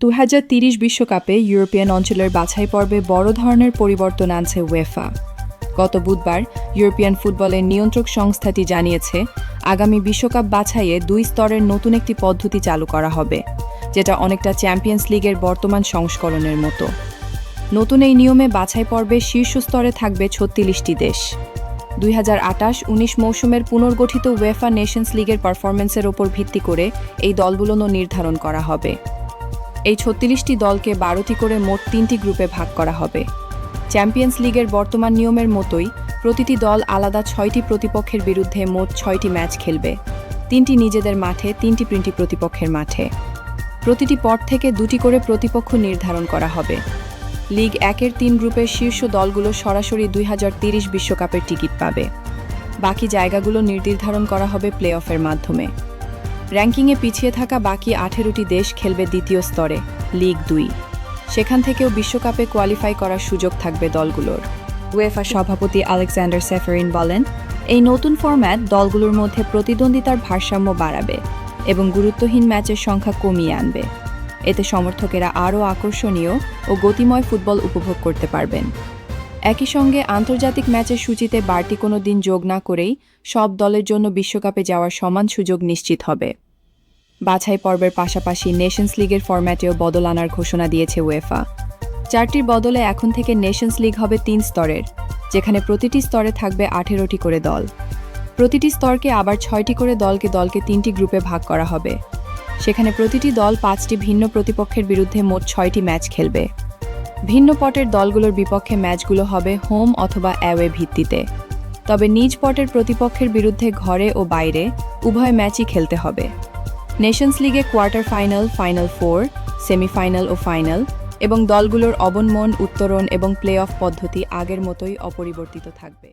2030 বিশ্বকাপে ইউরোপিয়ান অঞ্চলের বাছাই পর্বে বড় ধরনের পরিবর্তন আনছে উয়েফা। গত বুধবার ইউরোপিয়ান ফুটবলের নিয়ন্ত্রক সংস্থাটি জানিয়েছে, আগামী বিশ্বকাপ বাছাইয়ে 2 স্তরের নতুন একটি পদ্ধতি চালু করা হবে, যেটা অনেকটা চ্যাম্পিয়ন্স লিগের বর্তমান সংস্করণের মতো। নতুন এই নিয়মে বাছাই পর্বে শীর্ষ স্তরে থাকবে 36টি দেশ। 2028-19 মৌসুমের পুনর্গঠিত উয়েফা নেশনস লিগের পারফরম্যান্সের ওপর ভিত্তি করে এই দলগুলো নির্ধারণ করা হবে। এই 36টি দলকে 12টি করে মোট 3টি গ্রুপে ভাগ করা হবে। চ্যাম্পিয়ন্স লিগের বর্তমান নিয়মের মতোই প্রতিটি দল আলাদা 6টি প্রতিপক্ষের বিরুদ্ধে মোট 6টি ম্যাচ খেলবে, 3টি নিজেদের মাঠে, 3টি প্রতিপক্ষের মাঠে। প্রতিটি পট থেকে 2টি করে প্রতিপক্ষ নির্ধারণ করা হবে। লিগ 1-এর 3 গ্রুপের শীর্ষ দলগুলো সরাসরি 2030 বিশ্বকাপের টিকিট পাবে। বাকি জায়গাগুলো নির্ধারণ করা হবে প্লে অফের মাধ্যমে। র্যাঙ্কিংয়ে পিছিয়ে থাকা বাকি 18টি দেশ খেলবে দ্বিতীয় স্তরে, লিগ 2। সেখান থেকেও বিশ্বকাপে কোয়ালিফাই করার সুযোগ থাকবে দলগুলোর। উয়েফা সভাপতি আলেকজান্ডার সেফেরিন বলেন, এই নতুন ফরম্যাট দলগুলোর মধ্যে প্রতিদ্বন্দ্বিতার ভারসাম্য বাড়াবে এবং গুরুত্বহীন ম্যাচের সংখ্যা কমিয়ে আনবে। এতে সমর্থকেরা আরও আকর্ষণীয় ও গতিময় ফুটবল উপভোগ করতে পারবেন। একই সঙ্গে আন্তর্জাতিক ম্যাচের সূচিতে বাড়তি কোনো দিন যোগ না করেই সব দলের জন্য বিশ্বকাপে যাওয়ার সমান সুযোগ নিশ্চিত হবে। বাছাই পর্বের পাশাপাশি নেশনস লিগের ফরম্যাটেও বদল আনার ঘোষণা দিয়েছে উয়েফা। 4টির বদলে এখন থেকে নেশনস লিগ হবে 3 স্তরের, যেখানে প্রতিটি স্তরে থাকবে 18টি করে দল। প্রতিটি স্তরকে আবার 6টি করে দলকে 3টি গ্রুপে ভাগ করা হবে। সেখানে প্রতিটি দল 5টি ভিন্ন প্রতিপক্ষের বিরুদ্ধে মোট 6টি ম্যাচ খেলবে। ভিন্ন পটের দলগুলোর বিপক্ষে ম্যাচগুলো হবে হোম অথবা অ্যাওয়ে ভিত্তিতে। তবে নিজ পটের প্রতিপক্ষের বিরুদ্ধে ঘরে ও বাইরে উভয় ম্যাচই খেলতে হবে। নেশনস লিগে কোয়ার্টার ফাইনাল, ফাইনাল 4, সেমিফাইনাল ও ফাইনাল এবং দলগুলোর অবনমন, উত্তরণ এবং প্লে অফ পদ্ধতি আগের মতোই অপরিবর্তিত থাকবে।